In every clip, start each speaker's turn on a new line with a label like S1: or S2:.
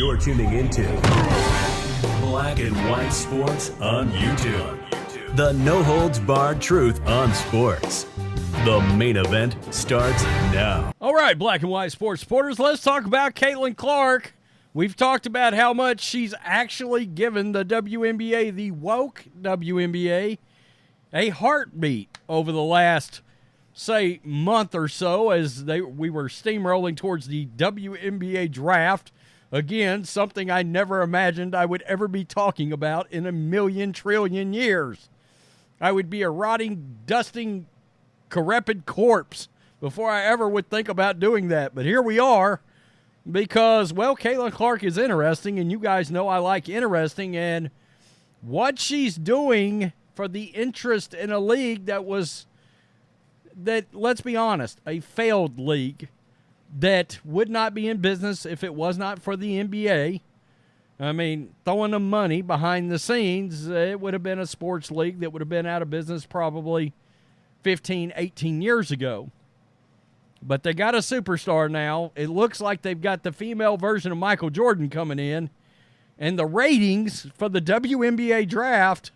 S1: You're tuning into Black and White Sports on YouTube. The no-holds-barred truth on sports. The main event starts now.
S2: All right, Black and White Sports supporters, let's talk about Caitlyn Clark. We've talked about how much she's actually given the WNBA, the woke WNBA, a heartbeat over the last, say, month or so as we were steamrolling towards the WNBA draft. Again, something I never imagined I would ever be talking about in a million trillion years. I would be a rotting, dusting, decrepit corpse before I ever would think about doing that. But here we are because, well, Caitlyn Clark is interesting, and you guys know I like interesting, and what she's doing for the interest in a league that, let's be honest, a failed league that would not be in business if it was not for the NBA. I mean, throwing them money behind the scenes, it would have been a sports league that would have been out of business probably 15, 18 years ago. But they got a superstar now. It looks like they've got the female version of Michael Jordan coming in. And the ratings for the WNBA draft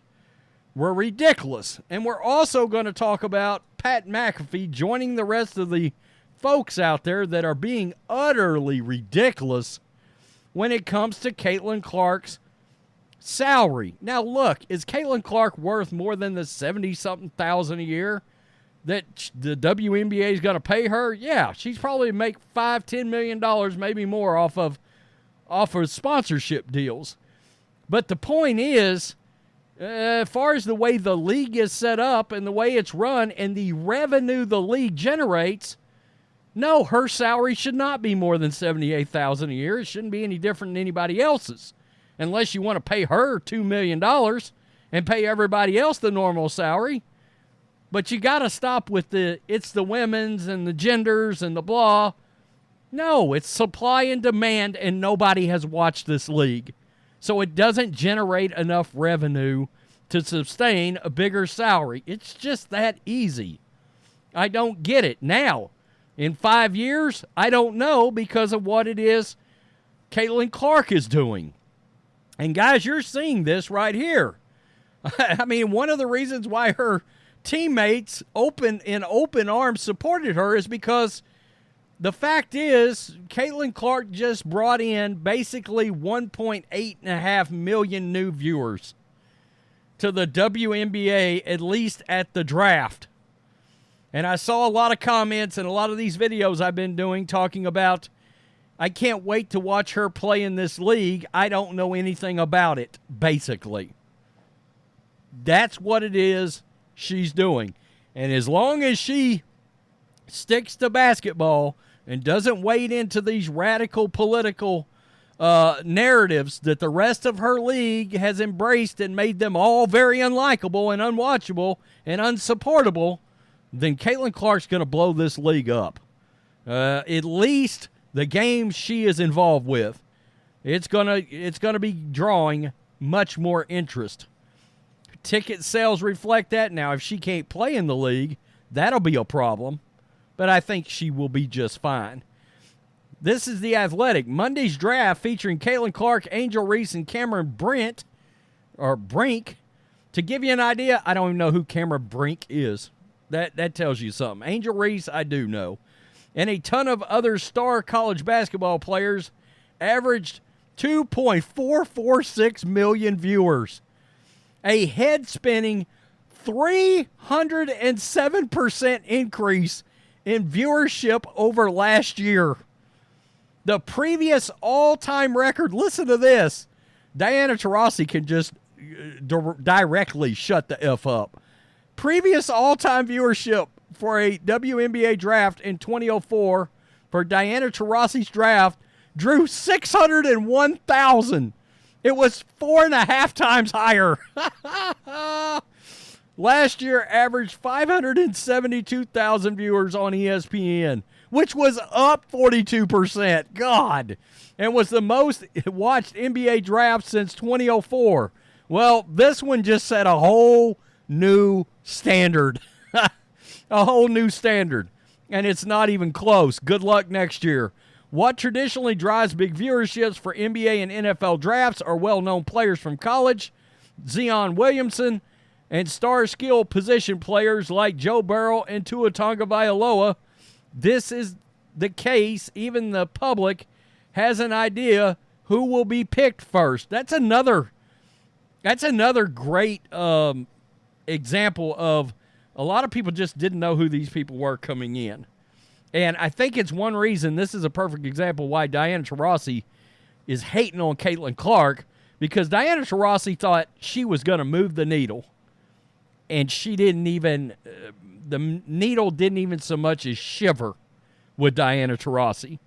S2: were ridiculous. And we're also going to talk about Pat McAfee joining the rest of the folks out there that are being utterly ridiculous when it comes to Caitlyn Clark's salary. Now, look, is Caitlyn Clark worth more than the 70-something thousand a year that the WNBA is going to pay her? Yeah, she's probably make $5-10 million, maybe more, off of sponsorship deals. But the point is, as far as the way the league is set up and the way it's run and the revenue the league generates, no, her salary should not be more than $78,000 a year. It shouldn't be any different than anybody else's, unless you want to pay her $2 million and pay everybody else the normal salary. But you got to stop with it's the women's and the genders and the blah. No, it's supply and demand, and nobody has watched this league. So it doesn't generate enough revenue to sustain a bigger salary. It's just that easy. I don't get it. Now, in 5 years, I don't know because of what it is Caitlyn Clark is doing. And guys, you're seeing this right here. I mean, one of the reasons why her teammates in open arms supported her is because the fact is Caitlyn Clark just brought in basically 1.8 million new viewers to the WNBA, at least at the draft. And I saw a lot of comments and a lot of these videos I've been doing talking about, I can't wait to watch her play in this league. I don't know anything about it, basically. That's what it is she's doing. And as long as she sticks to basketball and doesn't wade into these radical political narratives that the rest of her league has embraced and made them all very unlikable and unwatchable and unsupportable, then Caitlyn Clark's going to blow this league up. At least the games she is involved with, it's gonna be drawing much more interest. Ticket sales reflect that. Now, if she can't play in the league, that'll be a problem. But I think she will be just fine. This is The Athletic. Monday's draft featuring Caitlyn Clark, Angel Reese, and Cameron Brink. To give you an idea, I don't even know who Cameron Brink is. That tells you something. Angel Reese, I do know. And a ton of other star college basketball players averaged 2.446 million viewers. A head-spinning 307% increase in viewership over last year. The previous all-time record, listen to this. Diana Taurasi can just directly shut the F up. Previous all-time viewership for a WNBA draft in 2004 for Diana Taurasi's draft drew 601,000. It was 4.5 times higher. Last year averaged 572,000 viewers on ESPN, which was up 42%. God. And was the most watched NBA draft since 2004. Well, this one just set a whole new standard. A whole new standard. And it's not even close. Good luck next year. What traditionally drives big viewerships for NBA and NFL drafts are well-known players from college, Zion Williamson, and star skill position players like Joe Burrow and Tua Tagovailoa. This is the case. Even the public has an idea who will be picked first. That's another great example of a lot of people just didn't know who these people were coming in. And I think it's one reason, this is a perfect example why Diana Taurasi is hating on Caitlyn Clark, because Diana Taurasi thought she was going to move the needle. And she didn't even, the needle didn't even so much as shiver with Diana Taurasi.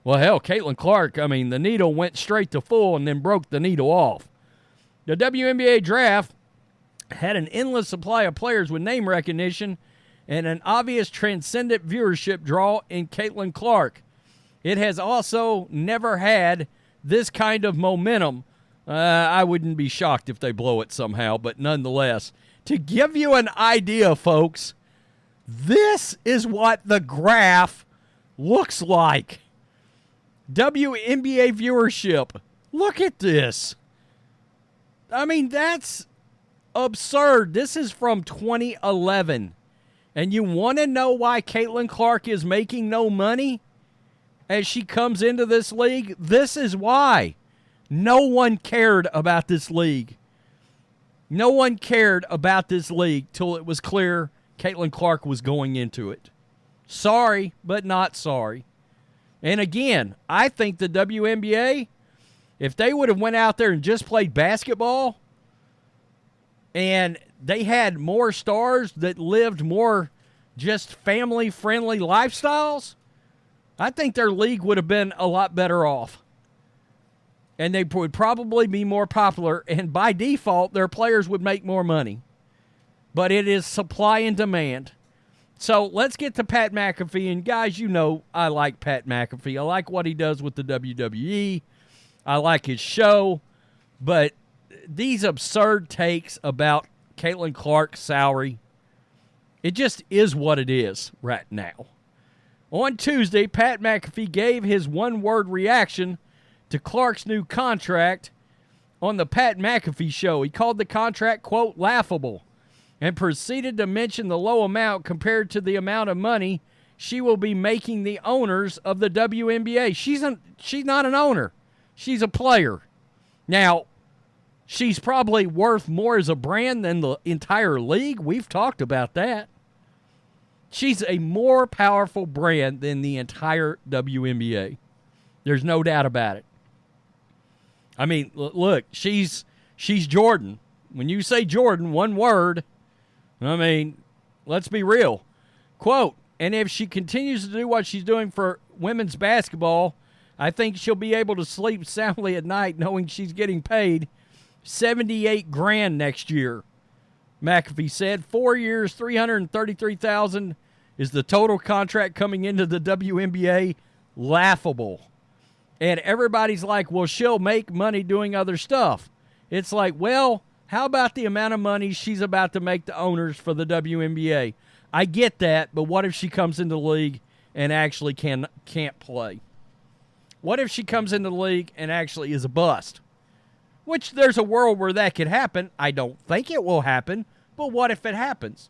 S2: Well, hell, Caitlyn Clark, I mean, the needle went straight to full and then broke the needle off. The WNBA draft had an endless supply of players with name recognition and an obvious transcendent viewership draw in Caitlyn Clark. It has also never had this kind of momentum. I wouldn't be shocked if they blow it somehow, but nonetheless, to give you an idea, folks, this is what the graph looks like. WNBA viewership. Look at this. I mean, that's absurd. This is from 2011. And you want to know why Caitlyn Clark is making no money as she comes into this league? This is why. No one cared about this league. No one cared about this league till it was clear Caitlyn Clark was going into it. Sorry, but not sorry. And again, I think the WNBA, if they would have went out there and just played basketball and they had more stars that lived more just family-friendly lifestyles, I think their league would have been a lot better off. And they would probably be more popular, and by default, their players would make more money. But it is supply and demand. So let's get to Pat McAfee. And guys, you know I like Pat McAfee. I like what he does with the WWE. I like his show. But these absurd takes about Caitlyn Clark's salary, it just is what it is right now. On Tuesday, Pat McAfee gave his one-word reaction to Clark's new contract on the Pat McAfee Show. He called the contract, quote, laughable, and proceeded to mention the low amount compared to the amount of money she will be making the owners of the WNBA. She's not an owner. She's a player. Now, she's probably worth more as a brand than the entire league. We've talked about that. She's a more powerful brand than the entire WNBA. There's no doubt about it. I mean, look, she's Jordan. When you say Jordan, one word, I mean, let's be real. Quote, and if she continues to do what she's doing for women's basketball, I think she'll be able to sleep soundly at night knowing she's getting paid $78,000 next year. McAfee said 4 years, $333,000 is the total contract coming into the WNBA. Laughable. And everybody's like, well, she'll make money doing other stuff. It's like, well, how about the amount of money she's about to make the owners for the WNBA? I get that, but what if she comes into the league and actually can't play? What if she comes into the league and actually is a bust? Which there's a world where that could happen. I don't think it will happen, but what if it happens?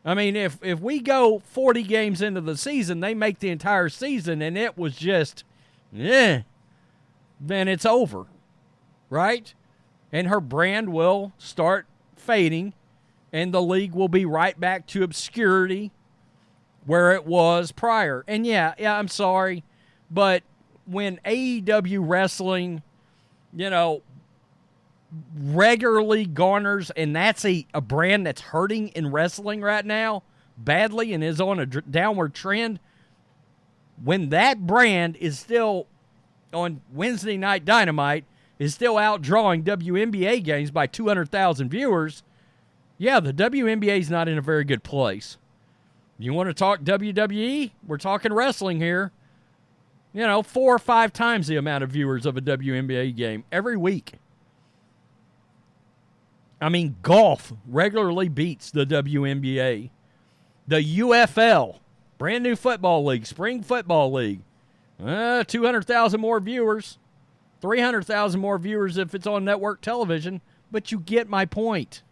S2: I mean, if we go 40 games into the season, they make the entire season, and it was just, then it's over, right? And her brand will start fading, and the league will be right back to obscurity where it was prior. And yeah, I'm sorry, but when AEW wrestling, regularly garners, and that's a brand that's hurting in wrestling right now badly and is on a downward trend, when that brand is still on Wednesday Night Dynamite, is still outdrawing WNBA games by 200,000 viewers, yeah, the WNBA is not in a very good place. You want to talk WWE? We're talking wrestling here. 4 or 5 times the amount of viewers of a WNBA game every week. I mean, golf regularly beats the WNBA. The UFL, brand new football league, spring football league, 200,000 more viewers, 300,000 more viewers if it's on network television, but you get my point.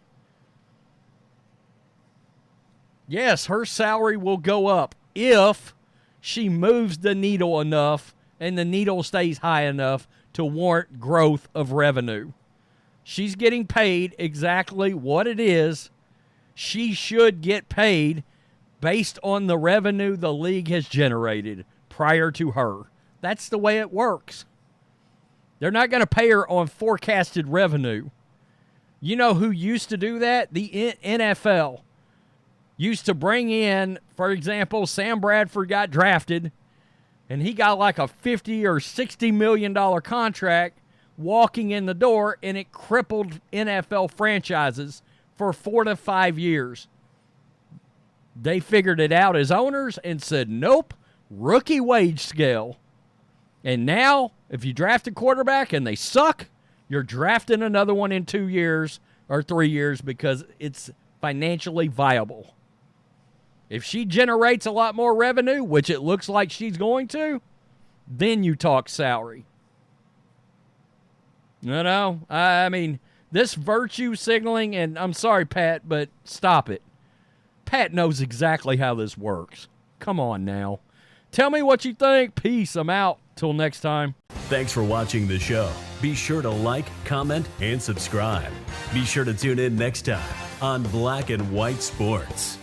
S2: Yes, her salary will go up if she moves the needle enough and the needle stays high enough to warrant growth of revenue. She's getting paid exactly what it is. She should get paid based on the revenue the league has generated prior to her. That's the way it works. They're not going to pay her on forecasted revenue. You know who used to do that? The NFL used to bring in, for example, Sam Bradford got drafted, and he got like a $50 or $60 million contract walking in the door, and it crippled NFL franchises for 4 to 5 years. They figured it out as owners and said, nope, rookie wage scale. And now, if you draft a quarterback and they suck, you're drafting another one in 2 years or 3 years because it's financially viable. If she generates a lot more revenue, which it looks like she's going to, then you talk salary. You know, I mean, this virtue signaling, and I'm sorry, Pat, but stop it. Pat knows exactly how this works. Come on now. Tell me what you think. Peace. I'm out. Till next time.
S1: Thanks for watching the show. Be sure to like, comment, and subscribe. Be sure to tune in next time on Black and White Sports.